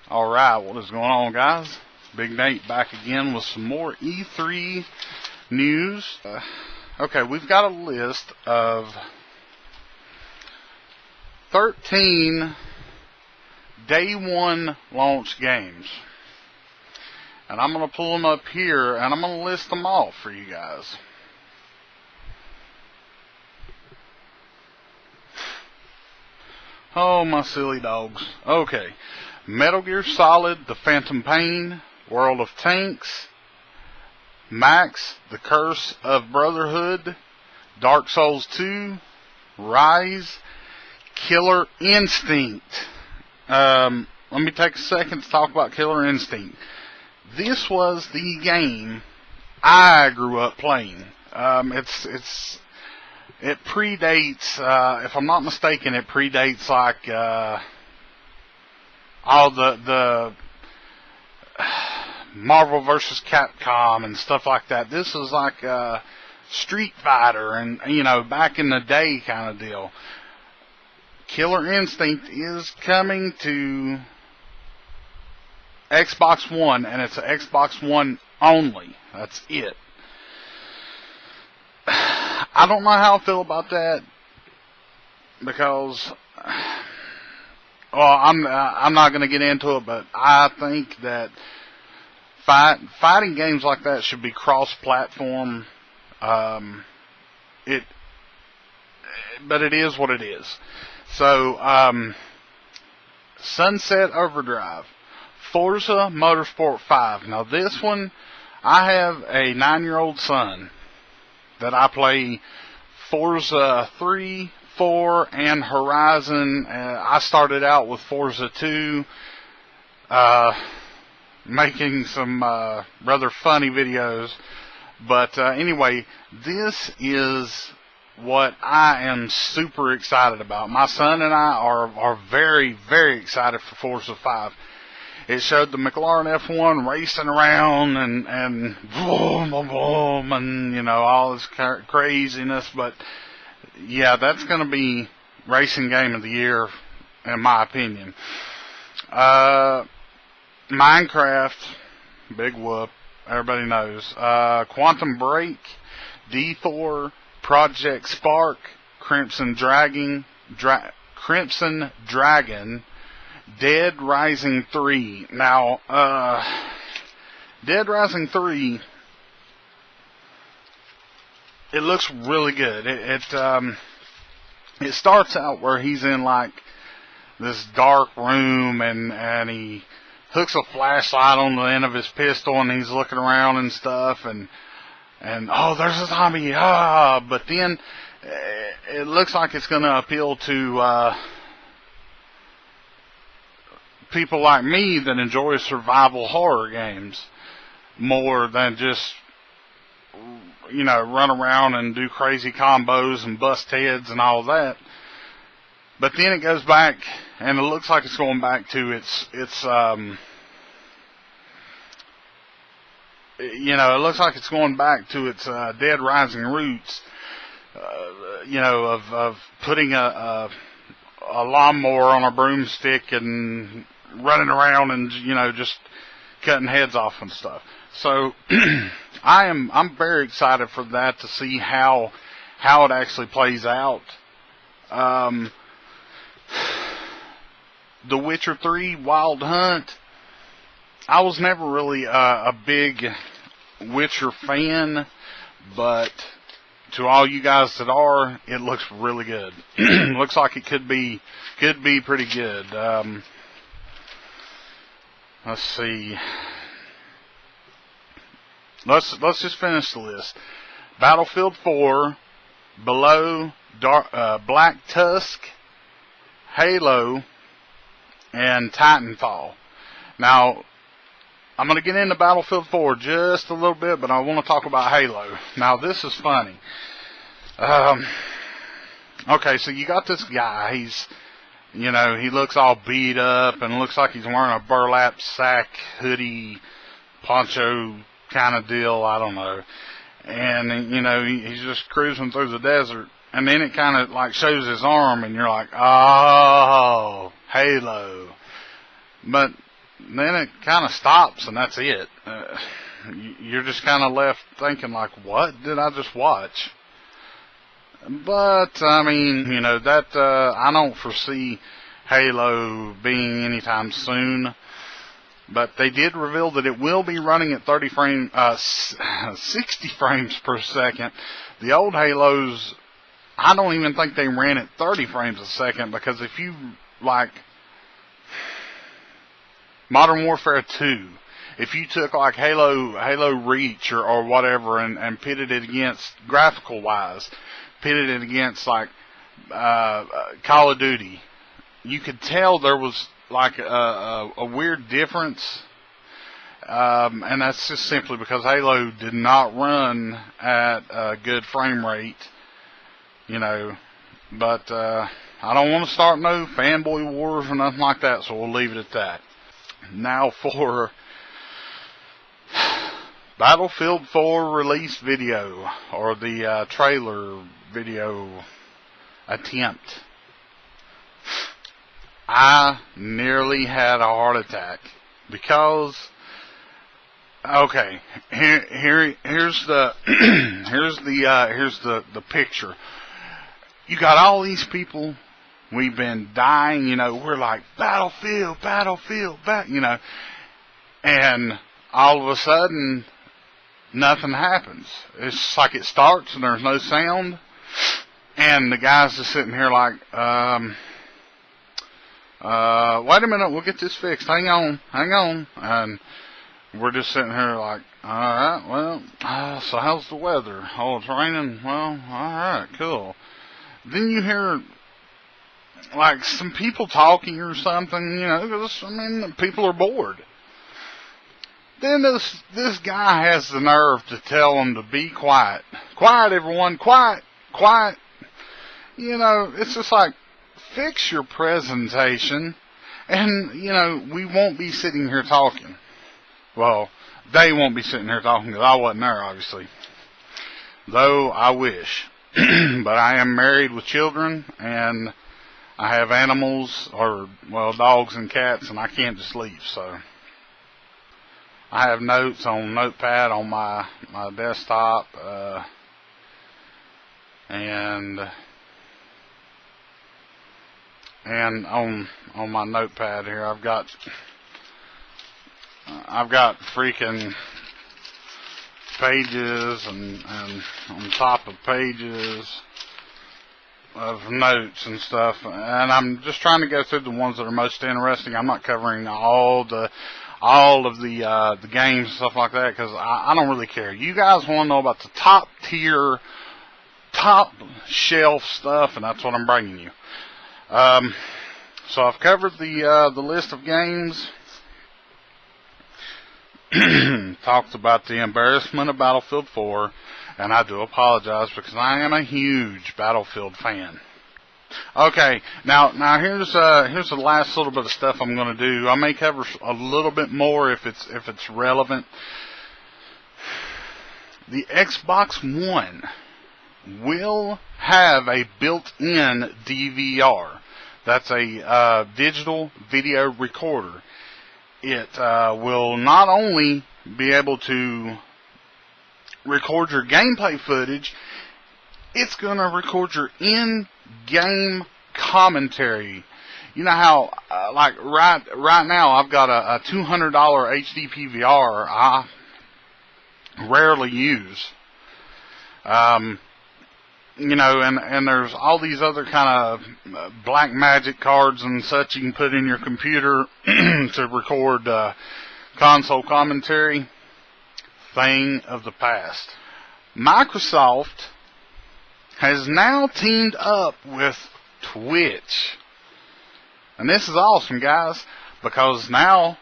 Alright, what is going on, guys? Big Nate back again with some more E3 news. Okay, we've got a list of 13 day one launch games. And I'm going to pull them up here and I'm going to list them off for you guys. Oh, my silly dogs. Okay. Metal Gear Solid, The Phantom Pain, World of Tanks, Max, The Curse of Brotherhood, Dark Souls 2, Rise, Killer Instinct. Let me take a second to talk about Killer Instinct. This was the game I grew up playing. It predates, if I'm not mistaken, it predates like all the Marvel vs. Capcom and stuff like that. This is like Street Fighter and, you know, back in the day kind of deal. Killer Instinct is coming to Xbox One, and it's an Xbox One only. That's it. I don't know how I feel about that because, well, I'm not going to get into it, but I think that fighting games like that should be cross-platform. But it is what it is. So, Sunset Overdrive, Forza Motorsport 5. Now this one, I have a 9-year-old son that I play Forza 3, 4, and Horizon. I started out with Forza 2, making some rather funny videos. But anyway, this is what I am super excited about. My son and I are very, very excited for Forza 5. It showed the McLaren F1 racing around and boom, boom, boom, and, you know, all this craziness. But, yeah, that's going to be Racing Game of the Year, in my opinion. Minecraft, big whoop, everybody knows. Quantum Break, D4, Project Spark, Crimson Dragon, Dead Rising 3. Now, Dead Rising 3, it looks really good. It starts out where he's in like this dark room and he hooks a flashlight on the end of his pistol and he's looking around and stuff and oh, there's a zombie, but then it looks like it's going to appeal to people like me that enjoy survival horror games more than just, you know, run around and do crazy combos and bust heads and all that. But then it goes back and it looks like it's going back to its you know, it looks like it's going back to its Dead Rising roots, you know, of putting a lawnmower on a broomstick and running around and, you know, just cutting heads off and stuff. So I'm very excited for that, to see how it actually plays out. The Witcher 3 Wild Hunt, I was never really a big Witcher fan, but to all you guys that are, it looks really good. Looks like it could be pretty good. Let's see. Let's just finish the list. Battlefield 4, Below, Black Tusk, Halo, and Titanfall. Now, I'm going to get into Battlefield 4 just a little bit, but I want to talk about Halo. Now, this is funny. Okay, so you got this guy. He's, you know, he looks all beat up and looks like he's wearing a burlap sack, hoodie, poncho kind of deal. I don't know. And, you know, he's just cruising through the desert. And then it kind of like shows his arm and you're like, oh, Halo. But then it kind of stops, and that's it. You're just kind of left thinking, like, what did I just watch? But, I mean, you know, that, I don't foresee Halo being anytime soon. But they did reveal that it will be running at 60 frames per second. The old Halos, I don't even think they ran at 30 frames a second, because if you, like, Modern Warfare 2, if you took, like, Halo Reach or whatever and pitted it against, graphical wise, pitted it against, like, Call of Duty, you could tell there was, like, a weird difference, and that's just simply because Halo did not run at a good frame rate, you know. But I don't want to start no fanboy wars or nothing like that, so we'll leave it at that. Now for Battlefield 4 release video, or the trailer video attempt. I nearly had a heart attack because, okay, here's the here's the picture. You got all these people. We've been dying, you know. We're like, Battlefield, you know, and all of a sudden, nothing happens. It's just like it starts and there's no sound, and the guy's just sitting here like, wait a minute, we'll get this fixed. Hang on. And we're just sitting here like, alright, well, so how's the weather? Oh, it's raining? Well, alright, cool. Then you hear, like, some people talking or something, you know, because, I mean, people are bored. Then this guy has the nerve to tell them to be quiet. Quiet, everyone, quiet. You know, it's just like, fix your presentation, and, you know, we won't be sitting here talking. Well, they won't be sitting here talking, because I wasn't there, obviously. Though, I wish. But I am married with children, and I have animals, or, well, dogs and cats, and I can't just leave, so. I have notes on Notepad on my desktop, and on my notepad here, I've got freaking pages and on top of pages of notes and stuff, and I'm just trying to go through the ones that are most interesting. I'm not covering all of the games and stuff like that, because I don't really care. You guys want to know about the top tier, top shelf stuff, and that's what I'm bringing you. So I've covered the list of games, talked about the embarrassment of Battlefield 4, and I do apologize because I am a huge Battlefield fan. Okay, now here's the last little bit of stuff I'm going to do. I may cover a little bit more if it's relevant. The Xbox One will have a built-in DVR. That's a digital video recorder. It will not only be able to record your gameplay footage, it's going to record your in-game commentary. You know how, like right now, I've got a $200 HD PVR I rarely use. You know, and there's all these other kind of black magic cards and such you can put in your computer to record console commentary. Thing of the past. Microsoft has now teamed up with Twitch. And this is awesome, guys, because now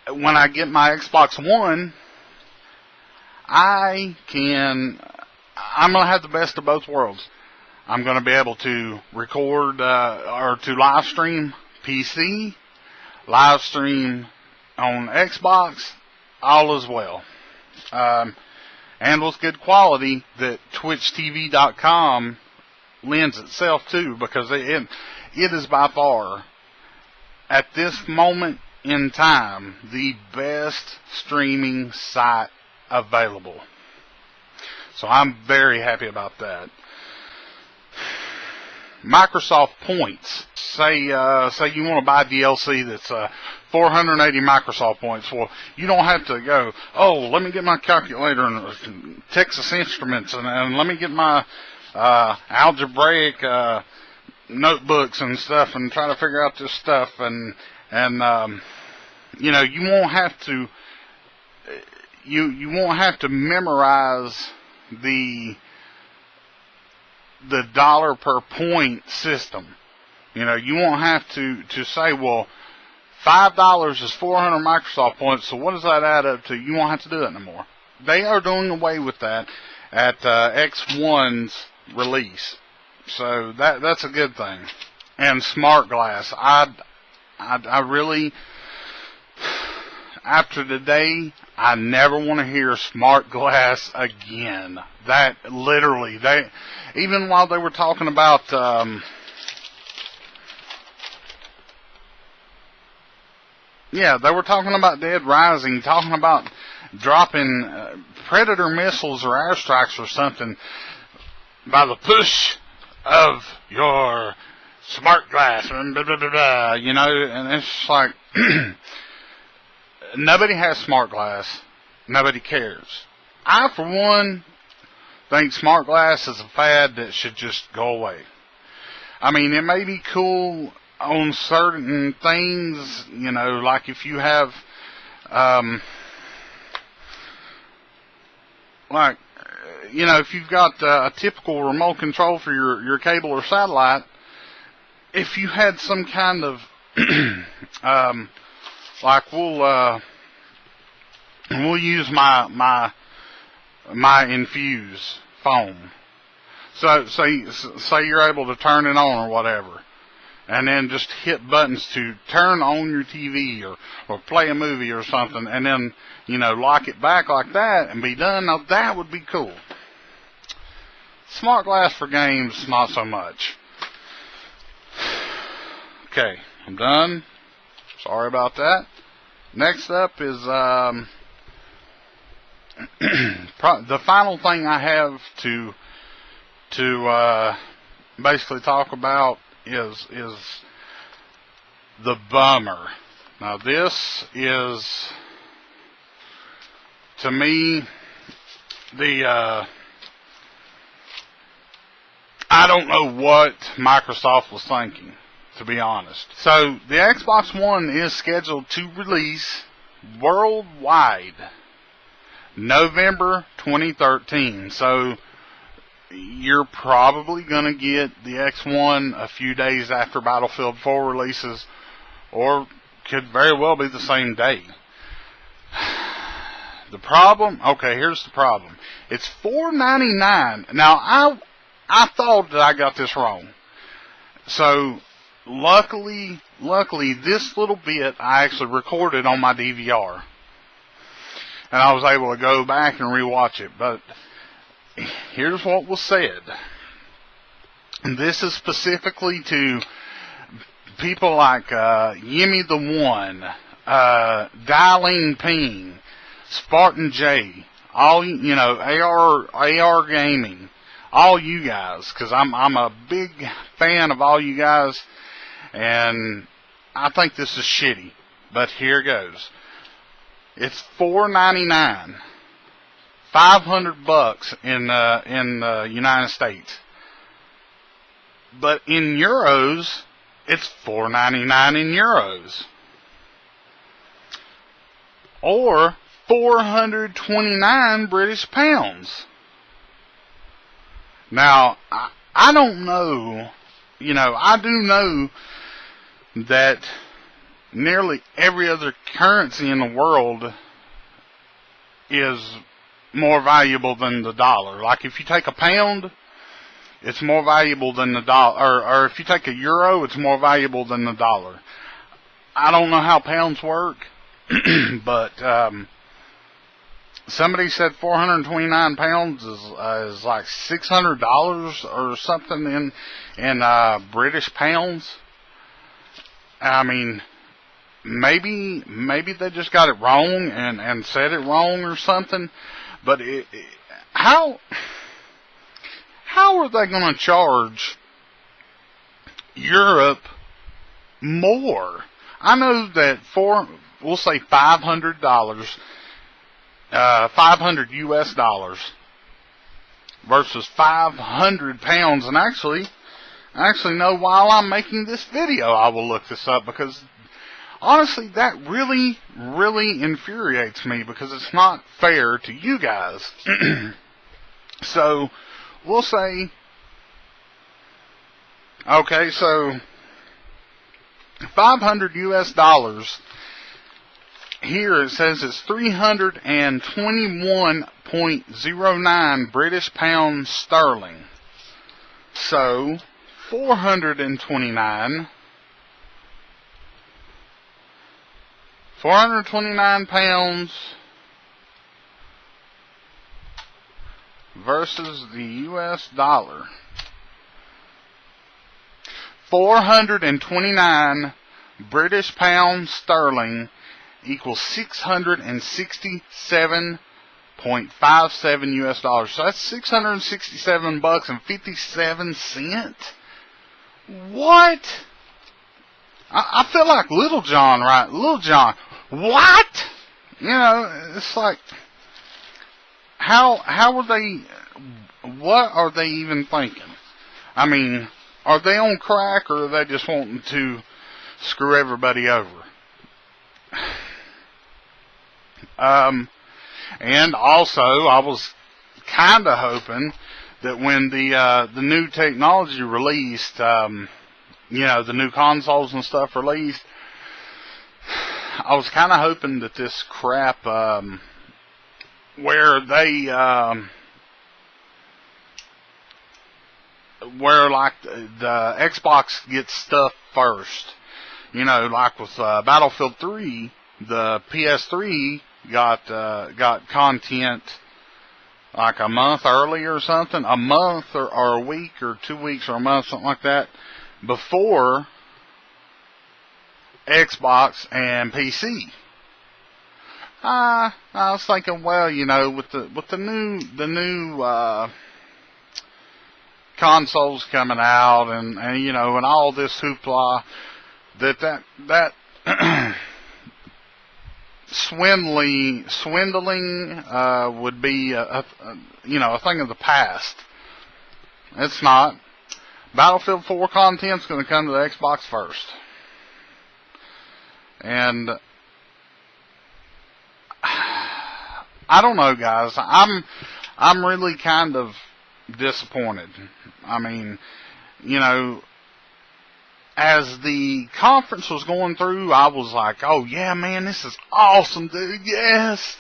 when I get my Xbox One, I'm going to have the best of both worlds. I'm going to be able to record or to live stream PC, live stream on Xbox, all as well. And with good quality that TwitchTV.com lends itself to, because it is by far, at this moment, in time the best streaming site available. So I'm very happy about that. Microsoft points. Say you want to buy DLC that's 480 Microsoft points. Well, you don't have to go, oh, let me get my calculator and Texas Instruments and let me get my algebraic notebooks and stuff and try to figure out this stuff and you know, you won't have to memorize the dollar per point system. You know, you won't have to say, well, $5 is 400 Microsoft points, so what does that add up to? You won't have to do that anymore. They are doing away with that at X1's release. So that's a good thing. And smart glass. I really, after today, I never want to hear smart glass again. That literally, even while they were talking about they were talking about Dead Rising, talking about dropping Predator missiles or airstrikes or something by the push of your smart glass, and blah, blah, blah, blah, you know, and it's just like, nobody has smart glass. Nobody cares. I, for one, think smart glass is a fad that should just go away. I mean, it may be cool on certain things, you know, like if you have, like, you know, if you've got a typical remote control for your cable or satellite, if you had some kind of, like we'll use my Infuse phone. So say you're able to turn it on or whatever, and then just hit buttons to turn on your TV or play a movie or something, and then, you know, lock it back like that and be done. Now that would be cool. Smart glass for games, not so much. Okay, I'm done. Sorry about that. Next up is the final thing I have to basically talk about is the bummer. Now this is, to me, the I don't know what Microsoft was thinking, to be honest. So the Xbox One is scheduled to release worldwide November 2013. So you're probably going to get the X1 a few days after Battlefield 4 releases, or could very well be the same day. The problem, okay, here's the problem. It's $4.99. Now, I thought that I got this wrong. So, luckily, this little bit I actually recorded on my DVR. And I was able to go back and rewatch it. But here's what was said. And this is specifically to people like Yimmy the One, Dialing Ping, Spartan J, all, you know, AR Gaming, all you guys, because I'm a big fan of all you guys, and I think this is shitty, but here goes. It's $4.99, $500 in the United States, but in euros, it's $4.99 in euros, or 429 British pounds. Now, I don't know, you know, I do know that nearly every other currency in the world is more valuable than the dollar. Like if you take a pound, it's more valuable than the dollar, or if you take a euro, it's more valuable than the dollar. I don't know how pounds work, but somebody said 429 pounds is like $600 or something in British pounds. I mean, maybe they just got it wrong and said it wrong or something. But how are they going to charge Europe more? I know that we'll say $500, 500 US dollars versus 500 pounds. And actually know, while I'm making this video, I will look this up, because honestly, that really, really infuriates me, because it's not fair to you guys. So, we'll say, okay, so 500 US dollars. Here it says it's 321.09 British pounds sterling. So 429 pounds versus the US dollar. 429 British pounds sterling equals 667.57 US dollars. So that's 667 bucks and 57 cents. What? I feel like Little John, right? Little John. What? You know, it's like, how are they, what are they even thinking? I mean, are they on crack, or are they just wanting to screw everybody over? And also, I was kind of hoping that when the new technology released, you know, the new consoles and stuff released, I was kind of hoping that this crap, where they, where like the Xbox gets stuff first, you know, like with Battlefield 3, the PS3 got content like a month early or something, a month or a week or 2 weeks or a month, something like that, before Xbox and PC. I was thinking, well, you know, with the new consoles coming out, and you know, and all this hoopla, that swindling would be you know, a thing of the past. It's not. Battlefield 4 content's going to come to the Xbox first, and I don't know, guys. I'm really kind of disappointed. I mean, you know, as the conference was going through, I was like, oh yeah, man, this is awesome, dude. Yes,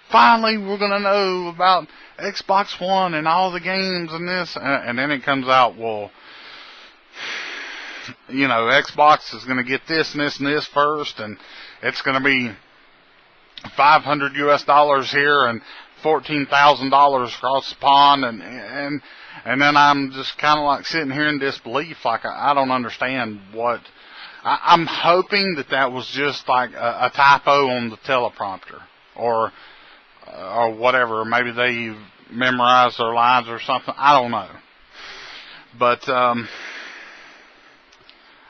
finally we're gonna know about Xbox One and all the games and this, and then it comes out, well, you know, Xbox is gonna get this and this and this first, and it's gonna be 500 US dollars here and $14,000 across the pond, and then I'm just kind of like sitting here in disbelief, like I don't understand what. I'm hoping that was just like a typo on the teleprompter, or whatever. Maybe they memorized their lines or something. I don't know. But I'm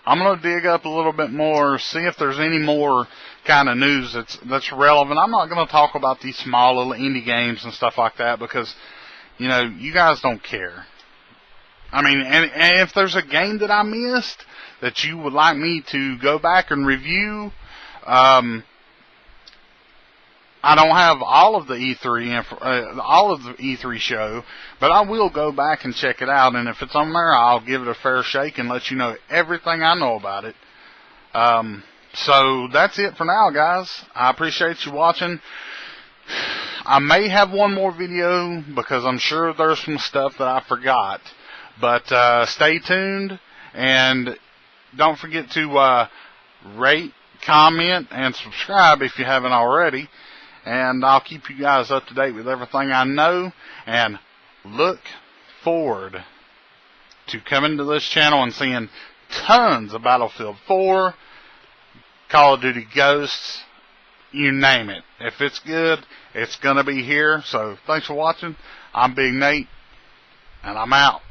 gonna dig up a little bit more, see if there's any more kind of news that's relevant. I'm not gonna talk about these small little indie games and stuff like that, because, you know, you guys don't care. I mean, and if there's a game that I missed that you would like me to go back and review, I don't have all of the E3 show, but I will go back and check it out, and if it's on there, I'll give it a fair shake and let you know everything I know about it. So that's it for now, guys. I appreciate you watching. I may have one more video, because I'm sure there's some stuff that I forgot. But stay tuned, and don't forget to rate, comment, and subscribe if you haven't already. And I'll keep you guys up to date with everything I know, and look forward to coming to this channel and seeing tons of Battlefield 4, Call of Duty Ghosts, you name it. If it's good, it's going to be here. So thanks for watching. I'm Big Nate, and I'm out.